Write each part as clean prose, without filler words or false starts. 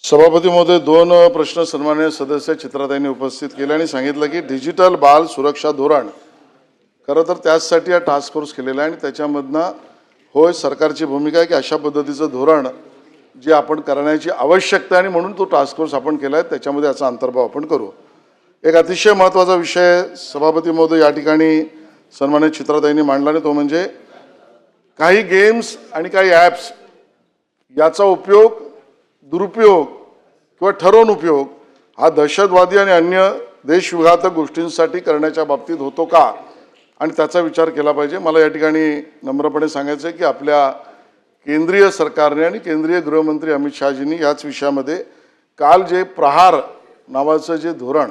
सभापती महोदय, दोन प्रश्न सन्माननीय सदस्य चित्राताईंनी उपस्थित केले आणि सांगितलं की डिजिटल बाल सुरक्षा धोरण खरं तर त्यासाठी हा टास्क फोर्स केलेला आहे आणि त्याच्यामधनं होय सरकारची भूमिका आहे की अशा पद्धतीचं धोरण जे आपण करण्याची आवश्यकता आहे आणि म्हणून तो टास्क फोर्स आपण केला आहे, त्याच्यामध्ये याचा अंतर्भाव आपण करू। एक अतिशय महत्त्वाचा विषय सभापती महोदय या ठिकाणी सन्माननीय चित्राताईंनी मांडला आणि तो म्हणजे काही गेम्स आणि काही ॲप्स याचा उपयोग, दुरुपयोग किंवा ठरवून उपयोग हा दहशतवादी आणि अन्य देशविघातक गोष्टींसाठी करण्याच्या बाबतीत होतो का आणि त्याचा विचार केला पाहिजे। मला या ठिकाणी नम्रपणे सांगायचं आहे की आपल्या केंद्रीय सरकारने आणि केंद्रीय गृहमंत्री अमित शहाजींनी याच विषयामध्ये काल जे प्रहार नावाचं जे धोरण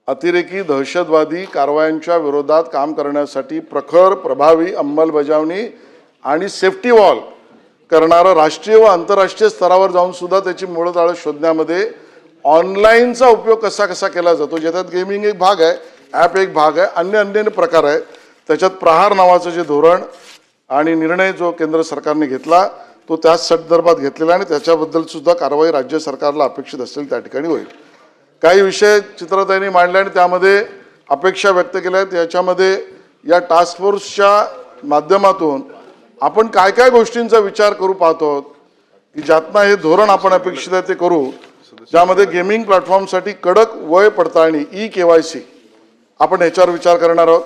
अतिरेकी दहशतवादी कारवायांच्या विरोधात काम करण्यासाठी प्रखर प्रभावी अंमलबजावणी आणि सेफ्टी वॉल करणारा राष्ट्रीय व आंतरराष्ट्रीय स्तरावर जाऊन सुद्धा त्याची मूळताळं शोधण्यामध्ये ऑनलाईनचा उपयोग कसा कसा केला जातो, ज्याच्यात गेमिंग एक भाग आहे, ॲप एक भाग आहे, अन्य प्रकार आहे, त्याच्यात प्रहार नावाचं जे धोरण आणि निर्णय जो केंद्र सरकारने घेतला तो त्याच संदर्भात घेतलेला आणि त्याच्याबद्दल सुद्धा कारवाई राज्य सरकारला अपेक्षित असेल त्या ठिकाणी होईल। काही विषय चित्रताईंनी मांडले आणि त्यामध्ये अपेक्षा व्यक्त केल्या आहेत। याच्यामध्ये या टास्क फोर्सच्या माध्यमातून आपण काय काय गोष्टींचा विचार करू पाहतो की ज्यातनं हे धोरण आपण अपेक्षित आहे ते करू, ज्यामध्ये गेमिंग प्लॅटफॉर्मसाठी कडक वय पडताळणी KYC आपण याच्यावर विचार करणार आहोत।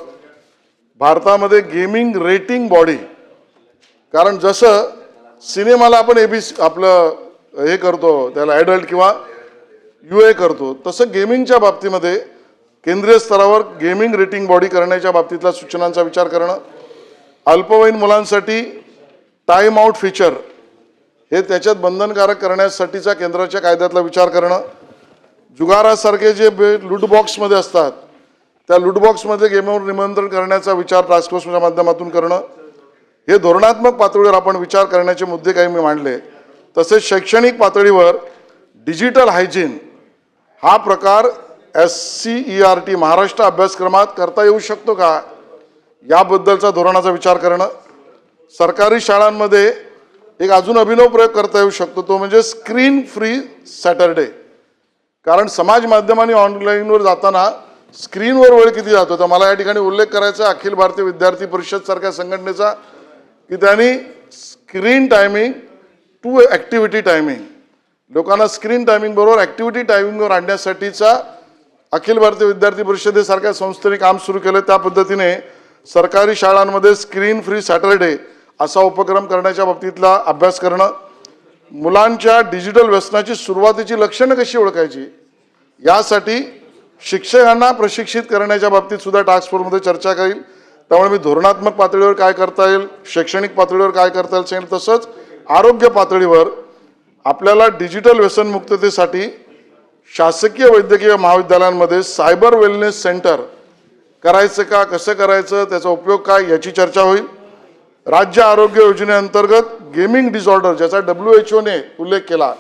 भारतामध्ये गेमिंग रेटिंग बॉडी, कारण जसं सिनेमाला आपण ABC आपलं हे करतो त्याला ॲडल्ट किंवा UA करतो, तसं गेमिंगच्या बाबतीमध्ये केंद्रीय स्तरावर गेमिंग रेटिंग बॉडी करण्याच्या बाबतीतल्या सूचनांचा विचार करणं, अल्पवयीन मुलांसाठी टाइम आउट फीचर हे त्याच्यात बंधनकारक करण्यासाठीचा केंद्राच्या कायद्यातला विचार करणं, जुगारासारखे जे लूट बॉक्समध्ये असतात त्या लूट बॉक्समध्ये गेमवर निमंत्रण करण्याचा विचार टास्क फोर्सच्या माध्यमातून करणं, हे धोरणात्मक पातळीवर आपण विचार करण्याचे मुद्दे काही मी मांडले। तसेच शैक्षणिक पातळीवर डिजिटल हायजीन हा प्रकार SCERT महाराष्ट्र अभ्यासक्रमात करता येऊ शकतो का याबद्दलचा धोरणाचा विचार करणं, सरकारी शाळांमध्ये एक अजून अभिनव प्रयोग करता येऊ शकतो तो म्हणजे स्क्रीन फ्री सॅटरडे, कारण समाज माध्यमांनी ऑनलाईनवर जाताना स्क्रीनवर वेळ किती जातो। तर मला या ठिकाणी उल्लेख करायचा अखिल भारतीय विद्यार्थी परिषद सारख्या संघटनेचा की त्यांनी screen timing two activity timing, लोकांना स्क्रीन टायमिंग बरोबर ॲक्टिव्हिटी टायमिंगवर आणण्यासाठीचा अखिल भारतीय विद्यार्थी परिषदेसारख्या संस्थेने काम सुरू केलं। त्या पद्धतीने सरकारी शाळांमध्ये स्क्रीन फ्री सॅटरडे असा उपक्रम करण्याच्या बाबतीतला अभ्यास करणं, मुलांच्या डिजिटल व्यसनाची सुरुवातीची लक्षणं कशी ओळखायची यासाठी शिक्षकांना प्रशिक्षित करण्याच्या बाबतीत सुद्धा टास्क फोर्समध्ये चर्चा करेल। त्यामुळे मी धोरणात्मक पातळीवर काय करता येईल, शैक्षणिक पातळीवर काय करता येईल सांगेल, तसंच आरोग्य पातळीवर आपल्याला डिजिटल व्यसनमुक्ततेसाठी शासकीय वैद्यकीय महाविद्यालयांमध्ये सायबर वेलनेस सेंटर करायचं का, कसं करायचं, त्याचा उपयोग काय याची चर्चा होईल। राज्य आरोग्य योजनेअंतर्गत गेमिंग डिसऑर्डर ज्याचा WHO ने उल्लेख केला,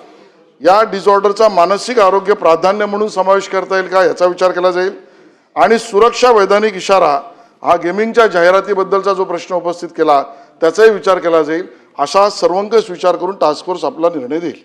या डिसऑर्डरचा मानसिक आरोग्य प्राधान्य म्हणून समावेश करता येईल का याचा विचार केला जाईल। आणि सुरक्षा वैधानिक इशारा हा गेमिंगच्या जाहिरातीबद्दलचा जो प्रश्न उपस्थित केला त्याचाही विचार केला जाईल। अशा सर्वंकष विचार करून टास्क फोर्स आपला निर्णय देईल।